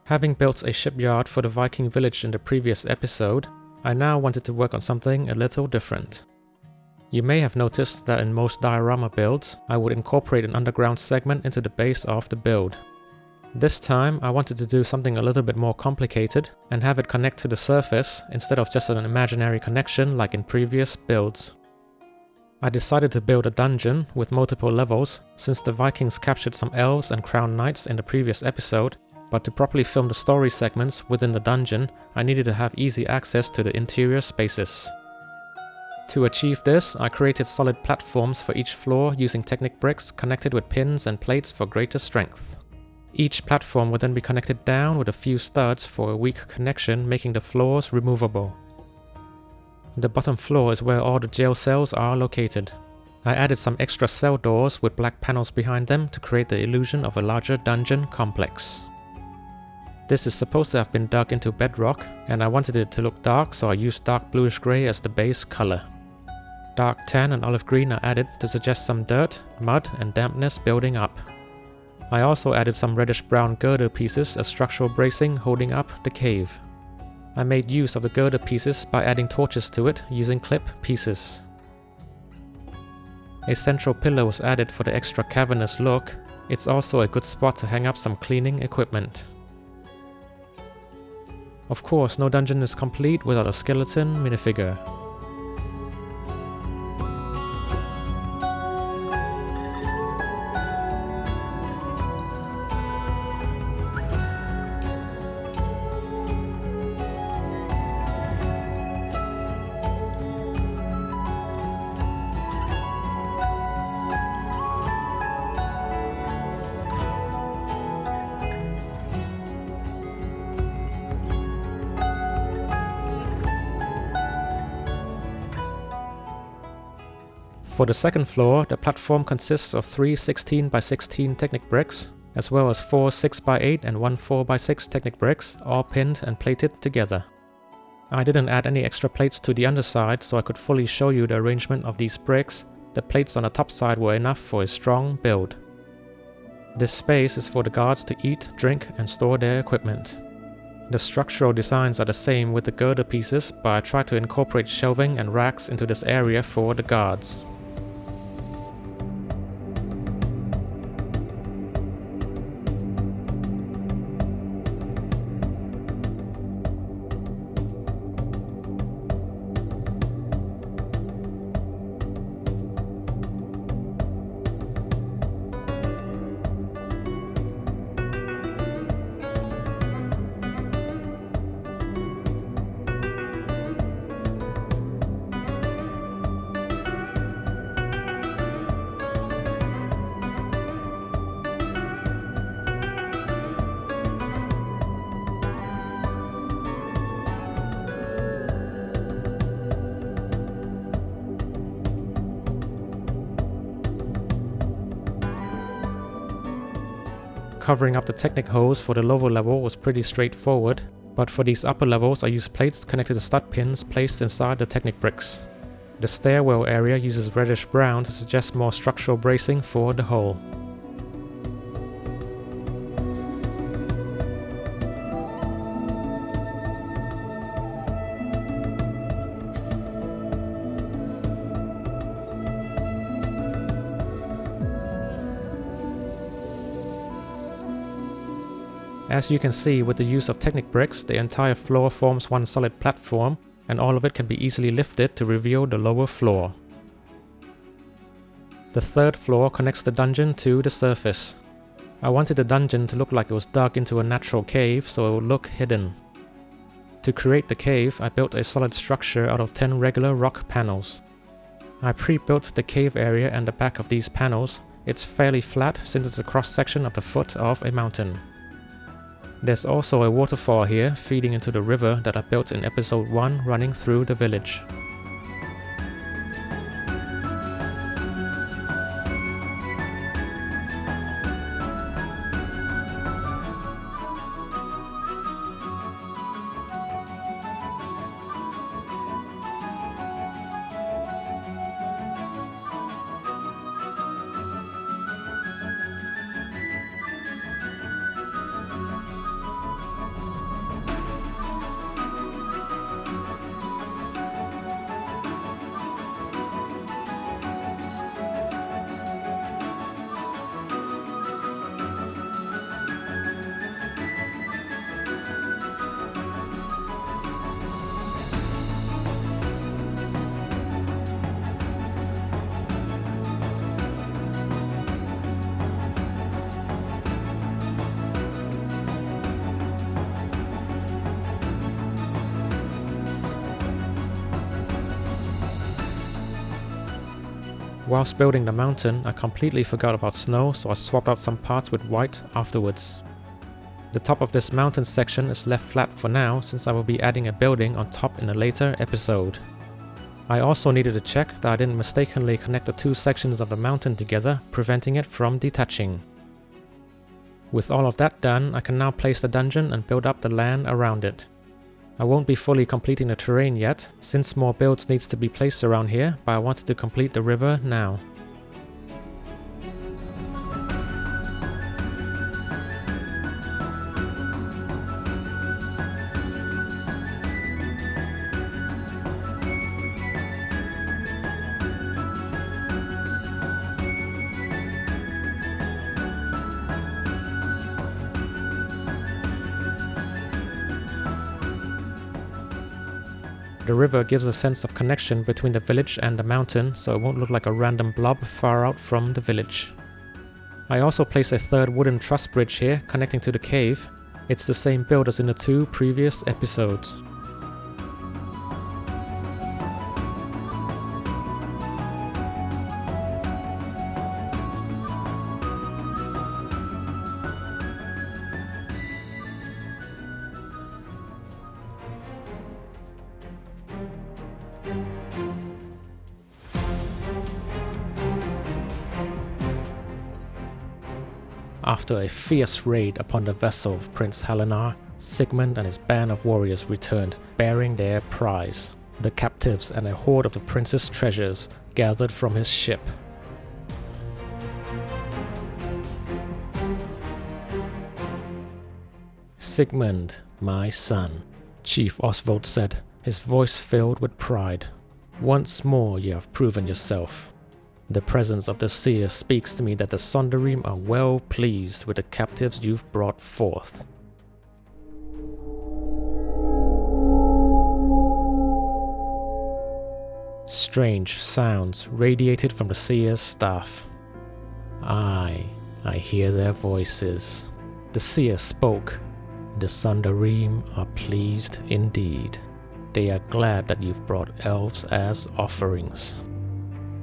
Having built a shipyard for the Viking village in the previous episode, I now wanted to work on something a little different. You may have noticed that in most diorama builds, I would incorporate an underground segment into the base of the build. This time, I wanted to do something a little bit more complicated and have it connect to the surface instead of just an imaginary connection like in previous builds. I decided to build a dungeon with multiple levels since the Vikings captured some elves and crowned knights in the previous episode, but to properly film the story segments within the dungeon, I needed to have easy access to the interior spaces. To achieve this, I created solid platforms for each floor using Technic bricks connected with pins and plates for greater strength. Each platform would then be connected down with a few studs for a weak connection, making the floors removable. The bottom floor is where all the jail cells are located. I added some extra cell doors with black panels behind them to create the illusion of a larger dungeon complex. This is supposed to have been dug into bedrock, and I wanted it to look dark, so I used dark bluish grey as the base color. Dark tan and olive green are added to suggest some dirt, mud and dampness building up. I also added some reddish brown girder pieces as structural bracing holding up the cave. I made use of the girder pieces by adding torches to it using clip pieces. A central pillar was added for the extra cavernous look. It's also a good spot to hang up some cleaning equipment. Of course, no dungeon is complete without a skeleton minifigure. For the second floor, the platform consists of 3 16x16 Technic bricks, as well as 4 6x8 and 1 4x6 Technic bricks, all pinned and plated together. I didn't add any extra plates to the underside so I could fully show you the arrangement of these bricks. The plates on the top side were enough for a strong build. This space is for the guards to eat, drink and store their equipment. The structural designs are the same with the girder pieces, but I tried to incorporate shelving and racks into this area for the guards. Covering up the Technic holes for the lower level was pretty straightforward, but for these upper levels I used plates connected to stud pins placed inside the Technic bricks. The stairwell area uses reddish brown to suggest more structural bracing for the hole. As you can see, with the use of Technic bricks, the entire floor forms one solid platform, and all of it can be easily lifted to reveal the lower floor. The third floor connects the dungeon to the surface. I wanted the dungeon to look like it was dug into a natural cave, so it would look hidden. To create the cave, I built a solid structure out of 10 regular rock panels. I pre-built the cave area and the back of these panels. It's fairly flat since it's a cross-section of the foot of a mountain. There's also a waterfall here feeding into the river that I built in episode 1 running through the village. whilst building the mountain, I completely forgot about snow, so I swapped out some parts with white afterwards. The top of this mountain section is left flat for now, since I will be adding a building on top in a later episode. I also needed to check that I didn't mistakenly connect the two sections of the mountain together, preventing it from detaching. With all of that done, I can now place the dungeon and build up the land around it. I won't be fully completing the terrain yet, since more builds needs to be placed around here, but I wanted to complete the river now. The river gives a sense of connection between the village and the mountain, so it won't look like a random blob far out from the village. I also placed a third wooden truss bridge here connecting to the cave. It's the same build as in the two previous episodes. After a fierce raid upon the vessel of Prince Helenar, Sigmund and his band of warriors returned, bearing their prize, the captives and a hoard of the prince's treasures gathered from his ship. "Sigmund, my son," Chief Oswald said, his voice filled with pride. "Once more you have proven yourself. The presence of the seer speaks to me that the Sundering are well pleased with the captives you've brought forth." Strange sounds radiated from the seer's staff. I hear their voices. The seer spoke. "The Sundering are pleased indeed. They are glad that you've brought elves as offerings.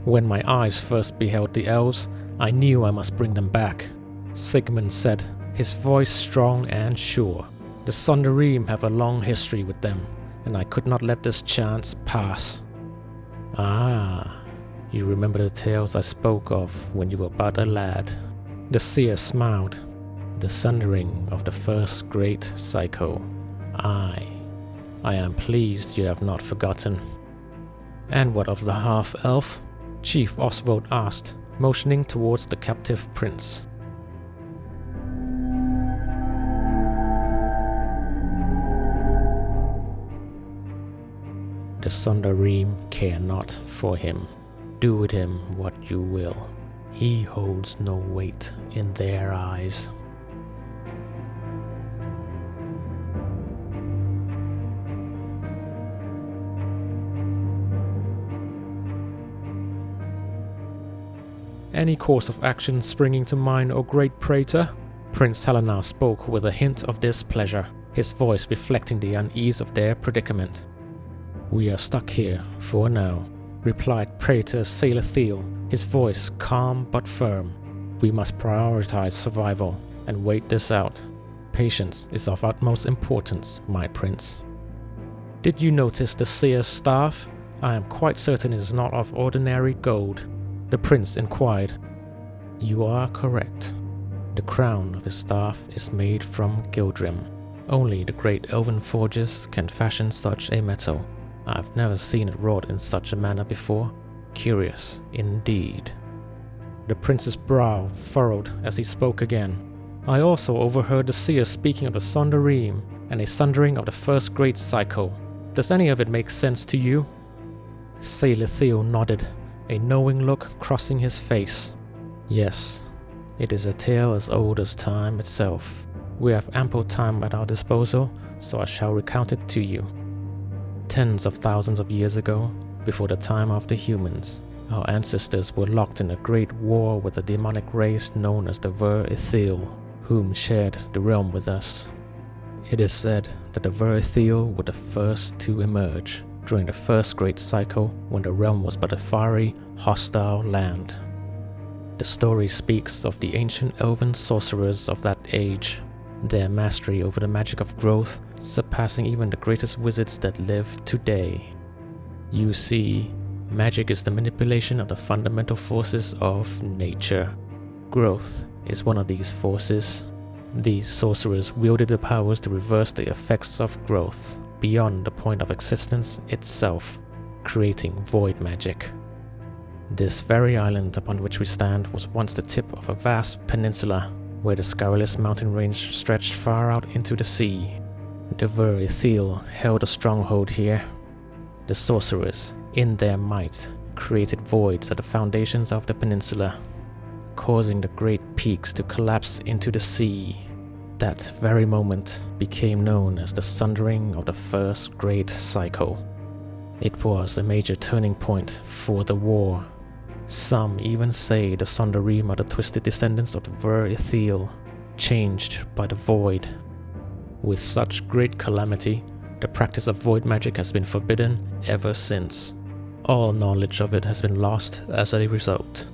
When my eyes first beheld the elves, I knew I must bring them back," Sigmund said, his voice strong and sure. "The Sundering have a long history with them, and I could not let this chance pass." "Ah, you remember the tales I spoke of when you were but a lad?" The seer smiled. "The Sundering of the first great cycle. I am pleased you have not forgotten." "And what of the half-elf?" Chief Oswald asked, motioning towards the captive prince. "The Sundering care not for him. Do with him what you will. He holds no weight in their eyes." "Any course of action springing to mind, O great praetor?" Prince Helenar spoke with a hint of displeasure, his voice reflecting the unease of their predicament. "We are stuck here, for now," replied Praetor Salathiel, his voice calm but firm. "We must prioritize survival and wait this out. Patience is of utmost importance, my prince." "Did you notice the seer's staff? I am quite certain it is not of ordinary gold," the prince inquired. "You are correct. The crown of his staff is made from Gildrim. Only the great elven forgers can fashion such a metal. I've never seen it wrought in such a manner before. Curious indeed." The prince's brow furrowed as he spoke again. "I also overheard the seer speaking of the Sundering and a sundering of the first great cycle. Does any of it make sense to you?" Salathiel nodded, a knowing look crossing his face. "Yes, it is a tale as old as time itself. We have ample time at our disposal, so I shall recount it to you. Tens of thousands of years ago, before the time of the humans, our ancestors were locked in a great war with a demonic race known as the Ver-Ithil, whom shared the realm with us. It is said that the Ver-Ithil were the first to emerge, during the first great cycle when the realm was but a fiery, hostile land. The story speaks of the ancient elven sorcerers of that age, their mastery over the magic of growth surpassing even the greatest wizards that live today. You see, magic is the manipulation of the fundamental forces of nature. Growth is one of these forces. These sorcerers wielded the powers to reverse the effects of growth beyond the point of existence itself, creating void magic. This very island upon which we stand was once the tip of a vast peninsula where the scurrilous mountain range stretched far out into the sea. The Ver held a stronghold here. The sorcerers, in their might, created voids at the foundations of the peninsula, causing the great peaks to collapse into the sea. That very moment became known as the Sundering of the first great cycle. It was a major turning point for the war. Some even say the Sundering are the twisted descendants of the Ver changed by the void. With such great calamity, the practice of void magic has been forbidden ever since. All knowledge of it has been lost as a result.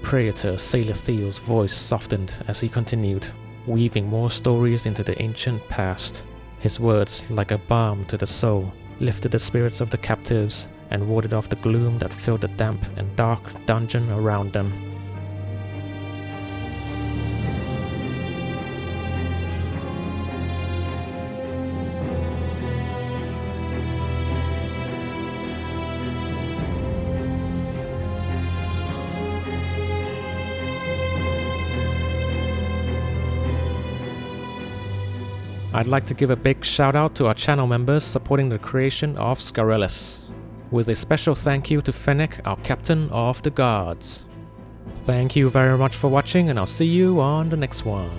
Praetor Sailor voice softened as he continued, weaving more stories into the ancient past. His words, like a balm to the soul, lifted the spirits of the captives and warded off the gloom that filled the damp and dark dungeon around them. I'd like to give a big shout out to our channel members supporting the creation of Scarellus, with a special thank you to Fennec, our captain of the guards. Thank you very much for watching, and I'll see you on the next one.